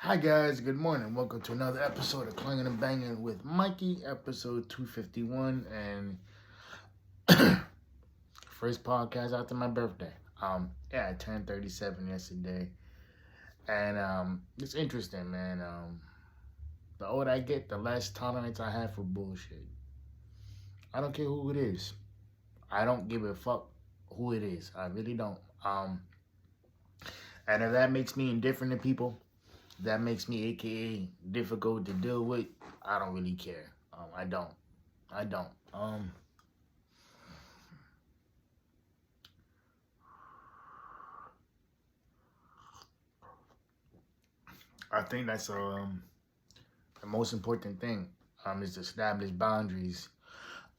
Hi guys, good morning. Welcome to another episode of Clangin and Bangin with Mikey, episode 251, and first podcast after my birthday. I turned 37 yesterday, and it's interesting, man. The older I get, the less tolerance I have for bullshit. I don't care who it is. I don't give a fuck who it is. I really don't. And if that makes me indifferent to people, that makes me AKA difficult to deal with, I don't really care. I don't. I don't. I think that's the most important thing. Is to establish boundaries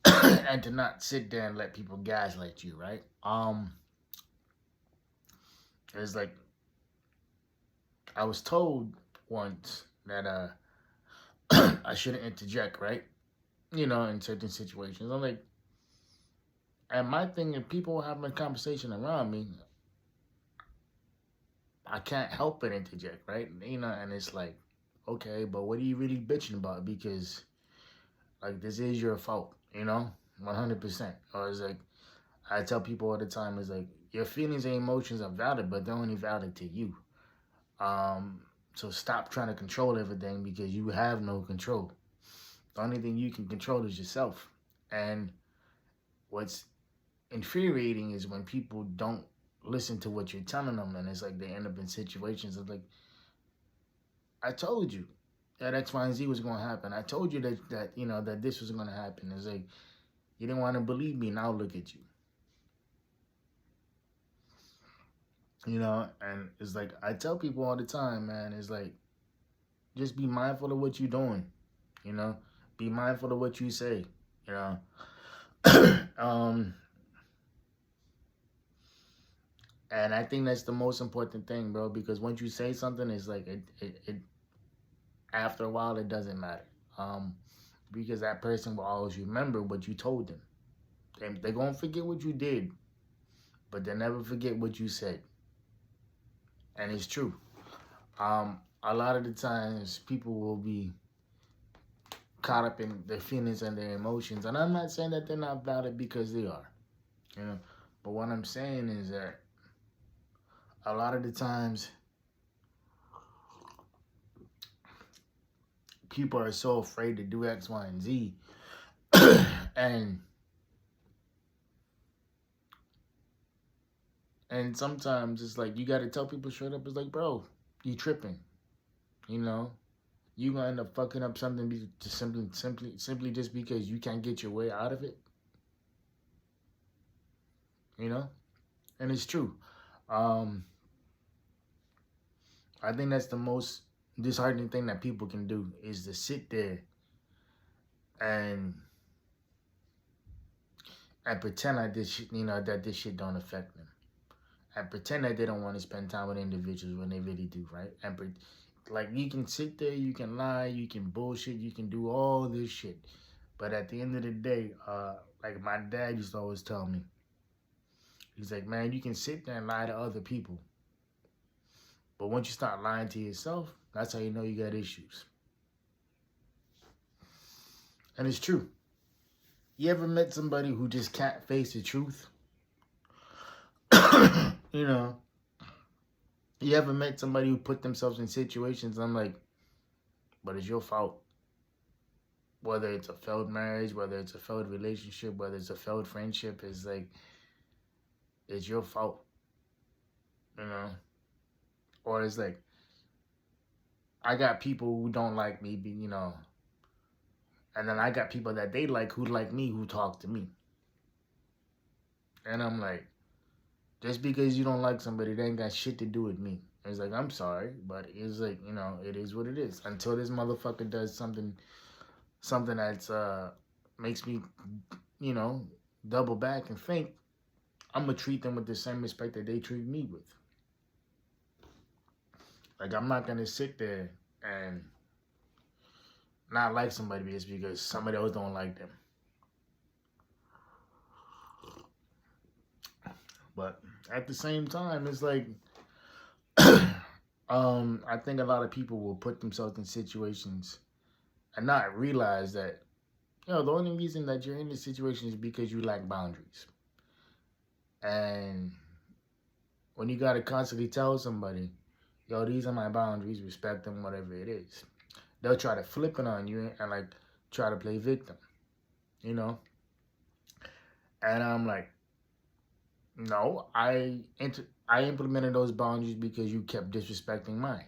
and to not sit there and let people gaslight you, right? It's like I was told once that I shouldn't interject, right? In certain situations. I'm like, and my thing, if people having a conversation around me, I can't help but interject, right? And it's like, okay, but what are you really bitching about? Because like this is your fault, 100%. Or it's like I tell people all the time, is like your feelings and emotions are valid, but they're only valid to you. So stop trying to control everything because you have no control. The only thing you can control is yourself. And what's infuriating is when people don't listen to what you're telling them, and it's like they end up in situations of like, I told you that X, Y, and Z was going to happen. I told you that this was going to happen. It's like you didn't want to believe me. Now look at you. And it's like I tell people all the time, man. It's like just be mindful of what you're doing. Be mindful of what you say. You know, and I think that's the most important thing, bro. Because once you say something, it's like it after a while it doesn't matter. Because that person will always remember what you told them. They're gonna forget what you did, but they'll never forget what you said. And it's true. A lot of the times people will be caught up in their feelings and their emotions, and I'm not saying that they're not valid because they are, But what I'm saying is that a lot of the times people are so afraid to do X, Y, and Z, and sometimes it's like you got to tell people straight up. It's like, bro, you tripping, You gonna end up fucking up something just simply just because you can't get your way out of it, And it's true. Um, I think that's the most disheartening thing that people can do is to sit there and pretend like this shit, that this shit don't affect them, and pretend that they don't want to spend time with individuals when they really do, right? And like you can sit there, you can lie, you can bullshit, you can do all this shit, but at the end of the day, like my dad used to always tell me, he's like, man, you can sit there and lie to other people, but once you start lying to yourself, that's how you know you got issues. And it's true. You ever met somebody who just can't face the truth? You ever met somebody who put themselves in situations, I'm like, but it's your fault. Whether it's a failed marriage, whether it's a failed relationship, whether it's a failed friendship, it's like, it's your fault. Or it's like, I got people who don't like me, and then I got people that they like who like me, who talk to me. And I'm like, just because you don't like somebody, they ain't got shit to do with me. It's like, I'm sorry, but it's like, it is what it is. Until this motherfucker does something that's makes me, double back and think, I'm gonna treat them with the same respect that they treat me with. Like, I'm not gonna sit there and not like somebody just because somebody else don't like them. But at the same time, it's like I think a lot of people will put themselves in situations and not realize that, the only reason that you're in this situation is because you lack boundaries. And when you gotta constantly tell somebody, yo, these are my boundaries, respect them, whatever it is, they'll try to flip it on you and like try to play victim, you know? And I'm like, no, I implemented those boundaries because you kept disrespecting mine,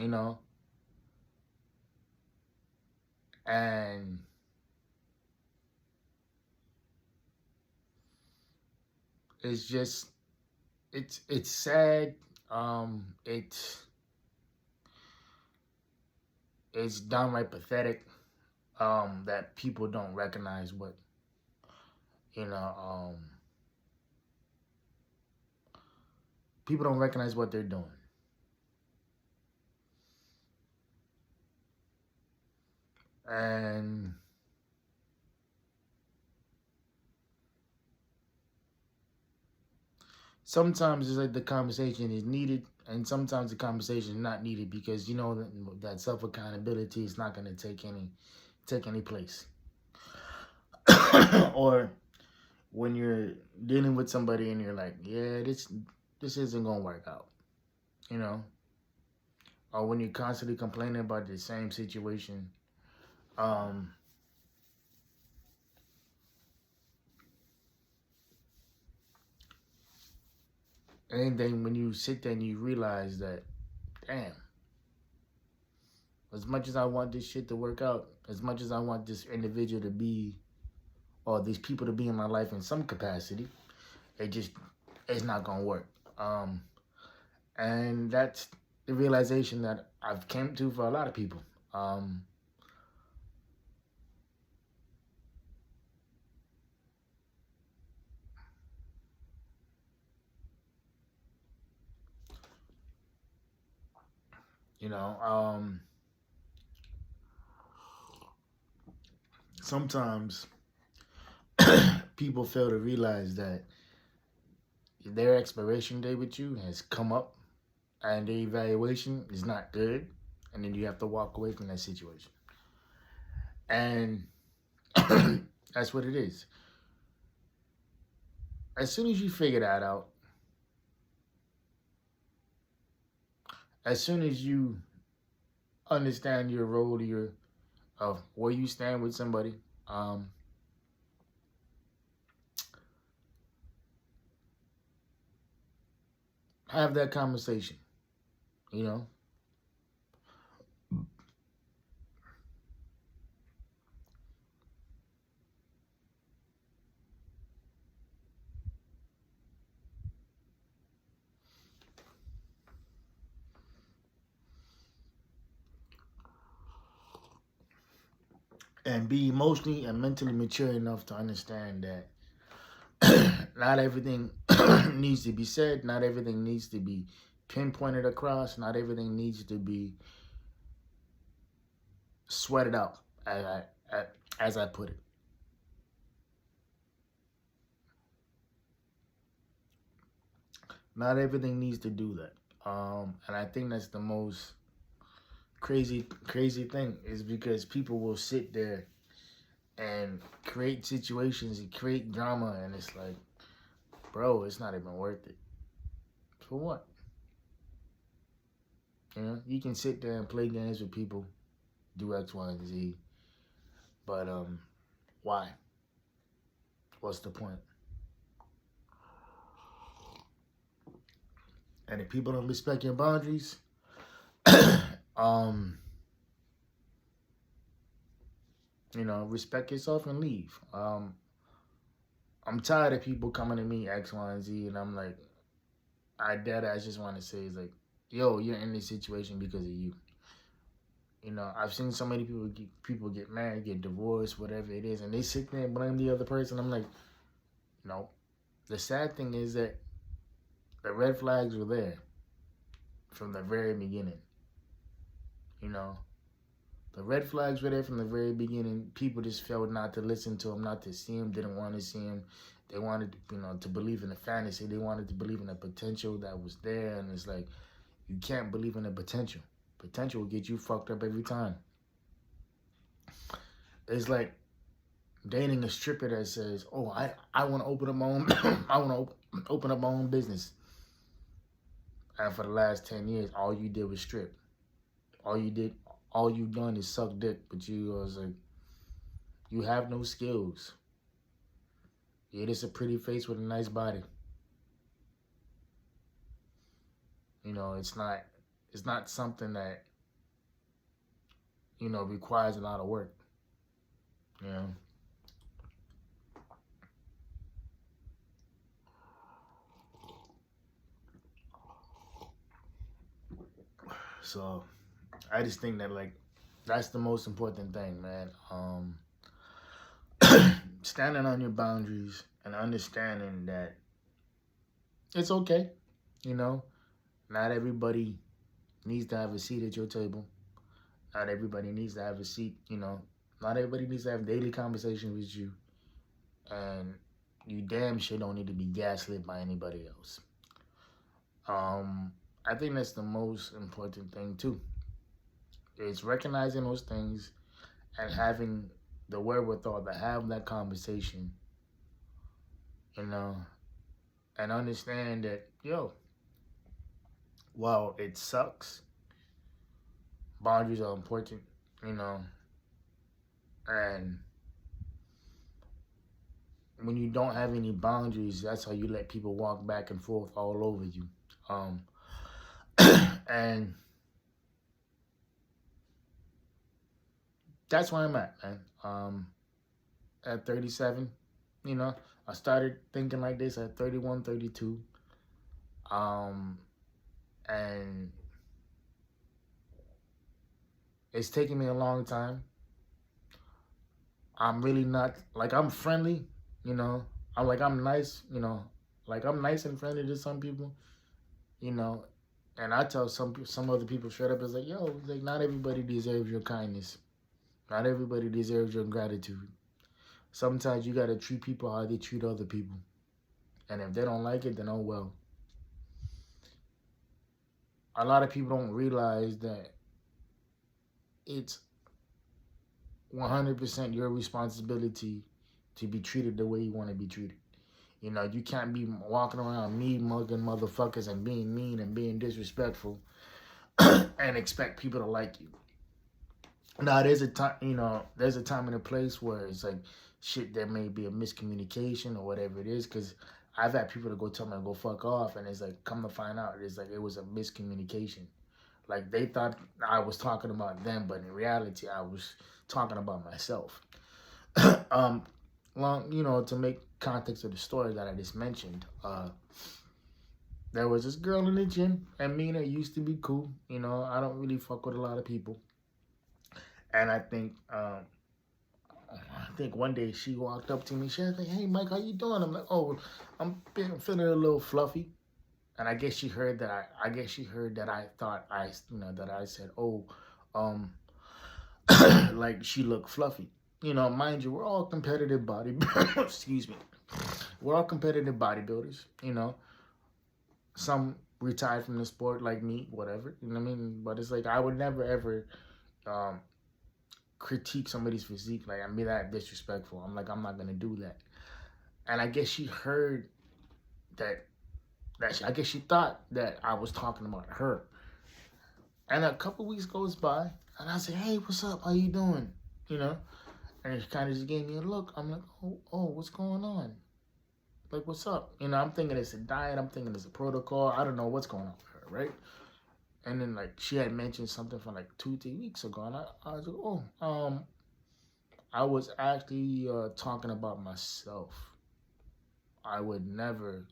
you know? And it's just it's sad. It's downright pathetic that people don't recognize what you know um people don't recognize what they're doing. And sometimes it's like the conversation is needed, and sometimes the conversation is not needed because that self accountability is not going to take any place. Or when you're dealing with somebody and you're like, yeah, this isn't gonna work out, you know, or when you're constantly complaining about the same situation, um, and then when you sit there and you realize that, damn, as much as I want this shit to work out, as much as I want this individual to be, or these people to be in my life in some capacity, it just it's not gonna work. And that's the realization that I've came to for a lot of people. Um, you know, sometimes people fail to realize that their expiration date with you has come up and the evaluation is not good, and then you have to walk away from that situation. And that's what it is. As soon as you figure that out, as soon as you understand your role, of where you stand with somebody, have that conversation, you know. And be emotionally and mentally mature enough to understand that not everything needs to be said, not everything needs to be pinpointed across, not everything needs to be sweated out, as I put it. Not everything needs to do that. And I think that's the most crazy thing, is because people will sit there and create situations and create drama, and it's like, bro, it's not even worth it. For what? You can sit there and play games with people, do X, Y, and Z, but why? What's the point? And if people don't respect your boundaries, um, respect yourself and leave. I'm tired of people coming to me X, Y, and Z, and I'm like, I just want to say is like, yo, you're in this situation because of you. I've seen so many people get married, get divorced, whatever it is, and they sit there and blame the other person. I'm like, no. The sad thing is that the red flags were there from the very beginning. The red flags were there from the very beginning. People just felt not to listen to him, not to see him, didn't want to see him. They wanted, to believe in the fantasy. They wanted to believe in the potential that was there. And it's like, you can't believe in the potential. Potential will get you fucked up every time. It's like dating a stripper that says, "Oh, I want to open up my own, I want to open up my own business." And for the last 10 years, all you did was strip. All you done is suck dick. But you was like, you have no skills. You're just a pretty face with a nice body. It's not something that, requires a lot of work. So I just think that, like, that's the most important thing, man. Standing on your boundaries and understanding that it's okay. Not everybody needs to have a seat at your table. Not everybody needs to have a seat, Not everybody needs to have daily conversations with you. And you damn sure don't need to be gaslit by anybody else. I think that's the most important thing, too. It's recognizing those things and having the wherewithal to have that conversation, and understand that, while it sucks, boundaries are important, and when you don't have any boundaries, that's how you let people walk back and forth all over you. And that's where I'm at, man. At 37, I started thinking like this at 31, 32. And it's taken me a long time. I'm really not, like, I'm friendly, I'm nice, I'm nice and friendly to some people, and I tell some other people straight up, it's like, like, not everybody deserves your kindness. Not everybody deserves your gratitude. Sometimes you got to treat people how they treat other people. And if they don't like it, then oh well. A lot of people don't realize that it's 100% your responsibility to be treated the way you want to be treated. You can't be walking around mugging motherfuckers and being mean and being disrespectful and expect people to like you. Now, there's a time, there's a time and a place where it's like, shit, there may be a miscommunication or whatever it is, because I've had people to go tell me to go fuck off, and it's like, come to find out, it's like, it was a miscommunication. Like, they thought I was talking about them, but in reality, I was talking about myself. To make context of the story that I just mentioned, there was this girl in the gym, and me and her used to be cool. I don't really fuck with a lot of people. And I think one day she walked up to me. She was like, "Hey, Mike, how you doing?" I'm like, "Oh, I'm feeling a little fluffy." And I guess she heard that I thought that I said, "Oh, like she looked fluffy." Mind you, we're all competitive excuse me. We're all competitive bodybuilders. Some retired from the sport like me, whatever. You know what I mean? But it's like, I would never ever critique somebody's physique, like, and be that disrespectful. I'm like, I'm not gonna do that. And I guess she heard that I guess she thought that I was talking about her. And a couple weeks goes by, and I say, "Hey, what's up? How you doing?" And she kind of just gave me a look. I'm like, oh, what's going on? Like, what's up? I'm thinking it's a diet. I'm thinking it's a protocol. I don't know what's going on with her, right? And then, like, she had mentioned something from like 2-3 weeks ago, and I was like, I was actually talking about myself. I would never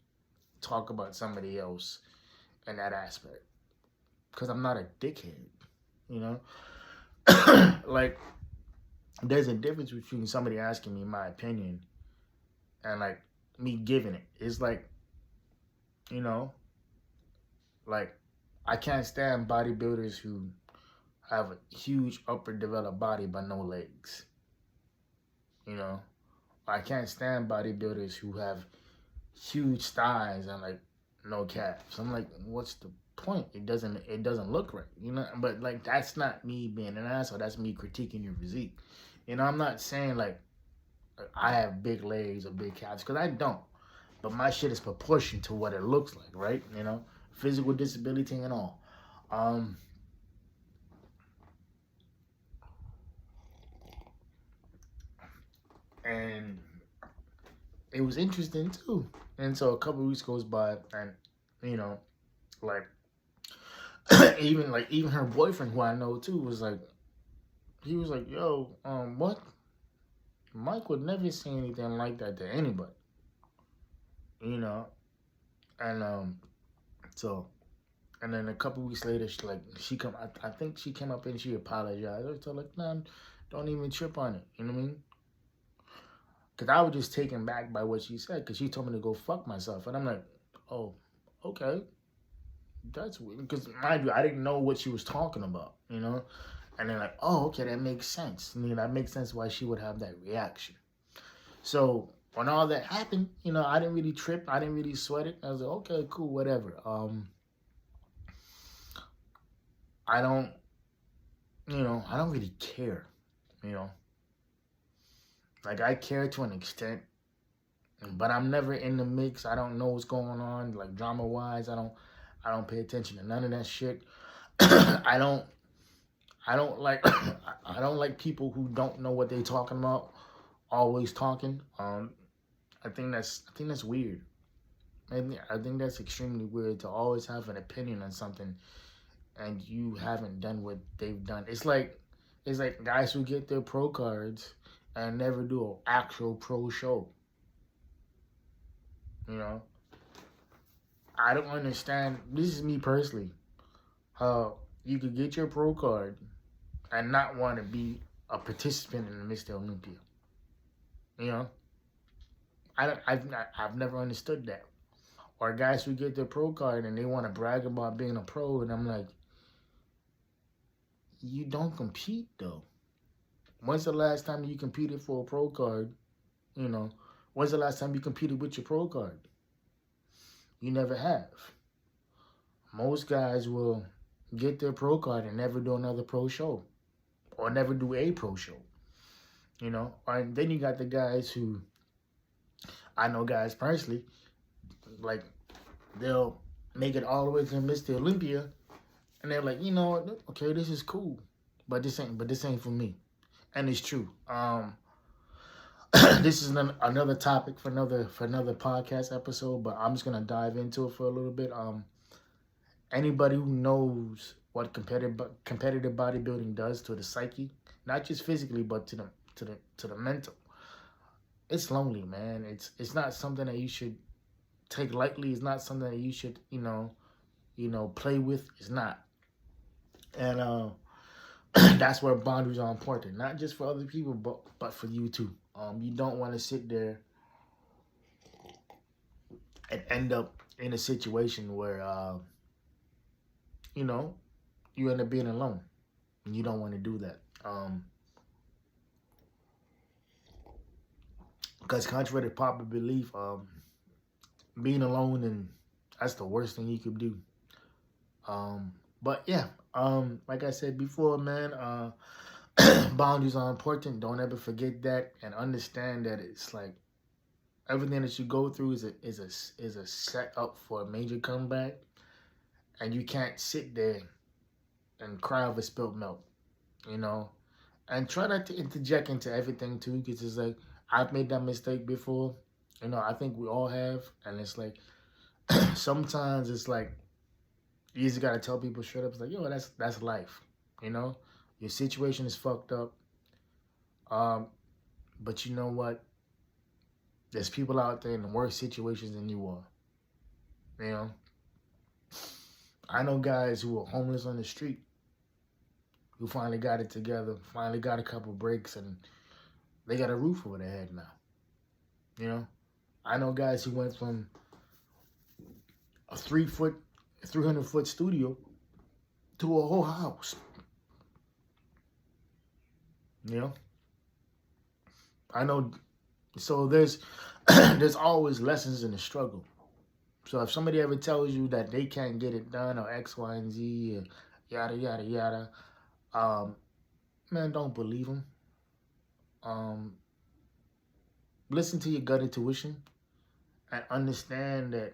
talk about somebody else in that aspect, because I'm not a dickhead, Like, there's a difference between somebody asking me my opinion and, like, me giving it. It's like, like, I can't stand bodybuilders who have a huge upper developed body but no legs. I can't stand bodybuilders who have huge thighs and like no calves. I'm like, what's the point? It doesn't look right, you know. But like that's not me being an asshole. That's me critiquing your physique. You know, I'm not saying like I have big legs or big calves because I don't. But my shit is proportioned to what it looks like, right? You know, physical disability and all. Um, and it was interesting too. And so a couple of weeks goes by, and you know, like even her boyfriend, who I know too, was like, he was like, "Yo, what? Mike would never say anything like that to anybody, you know." And so and then a couple weeks later, she come. I think she came up and she apologized. I told her, like, "Nah, don't even trip on it." You know what I mean? Because I was just taken back by what she said. Because she told me to go fuck myself, and I'm like, "Oh, okay, that's weird." Because mind you, I didn't know what she was talking about. You know, and then like, "Oh, okay, that makes sense." I mean, that makes sense why she would have that reaction. So when all that happened, you know, I didn't really trip. I didn't really sweat it. I was like, "Okay, cool, whatever." I don't, I don't really care. You know, like I care to an extent, but I'm never in the mix. I don't know what's going on, like drama wise. I don't pay attention to none of that shit. I don't, I don't like, I don't like people who don't know what they talking about, always talking. I think that's weird. I think that's extremely weird to always have an opinion on something and you haven't done what they've done. It's like guys who get their pro cards and never do an actual pro show. You know, I don't understand. This is me personally. How you could get your pro card and not want to be a participant in the Mr. Olympia. You know, I've never understood that. Or guys who get their pro card and they want to brag about being a pro, and I'm like, you don't compete though. When's the last time you competed for a pro card? You know, when's the last time you competed with your pro card? You never have. Most guys will get their pro card and never do another pro show or never do a pro show. You know, and then you got the guys who I know guys personally, like they'll make it all the way to Mr. Olympia, and they're like, okay, this is cool, but this ain't for me, and it's true. This is another topic for another podcast episode, but I'm just gonna dive into it for a little bit. Anybody who knows what competitive bodybuilding does to the psyche, not just physically, but to the mental, it's lonely, man. It's not something that you should take lightly. It's not something that you should play with. It's not, and that's where boundaries are important, not just for other people, but for you too. You don't want to sit there and end up in a situation where you know you end up being alone, and you don't want to do that. Because contrary to popular belief, being alone and that's the worst thing you could do. But yeah, like I said before, man, boundaries are important. Don't ever forget that, and understand that it's like everything that you go through is a set up for a major comeback, and you can't sit there and cry over spilt milk, you know. And try not to interject into everything too, because it's like I've made that mistake before. I think we all have, and it's like sometimes it's like you just gotta tell people straight up. It's like, yo, that's life. You know, your situation is fucked up. But you know what? There's people out there in the worst situations than you are. You know, I know guys who are homeless on the street who finally got it together, finally got a couple breaks, and they got a roof over their head now. You know, I know guys who went from a 300-foot studio to a whole house. You know, I know So there's there's always lessons in the struggle. So if somebody ever tells you that they can't get it done or X, Y, and Z, or yada yada yada, um, man, don't believe them. Um, listen to your gut intuition and understand that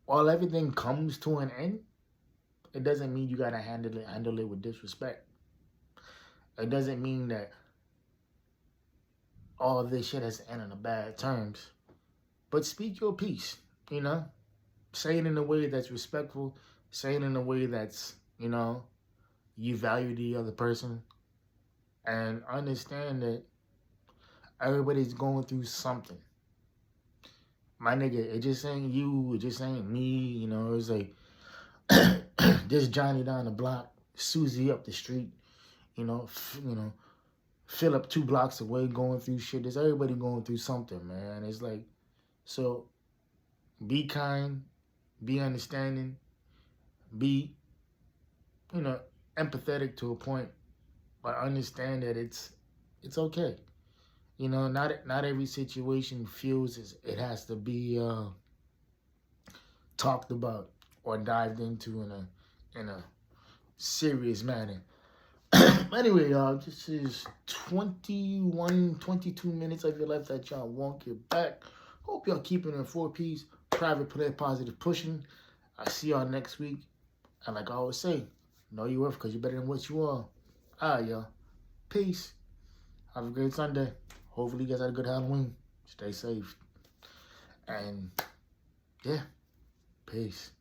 while everything comes to an end, it doesn't mean you gotta handle it with disrespect. It doesn't mean that all this shit has to end on a bad terms. But speak your piece, you know? Say it in a way that's respectful. Say it in a way that's, you value the other person. And understand that everybody's going through something. My nigga, it just ain't you, it just ain't me, it's like this Johnny down the block, Susie up the street, you know, fill up 2 blocks away going through shit. There's everybody going through something, man. It's like, so be kind, be understanding, be, empathetic to a point, but understand that it's okay. Not every situation feels as it has to be talked about or dived into in a serious manner. Anyway, y'all, this is 22 minutes of your life that y'all won't get back. Hope y'all keeping it 4 piece, private play, positive pushing. I see y'all next week. And like I always say, know your worth because you're better than what you are. All right, y'all. Peace. Have a great Sunday. Hopefully you guys had a good Halloween. Stay safe. And yeah, peace.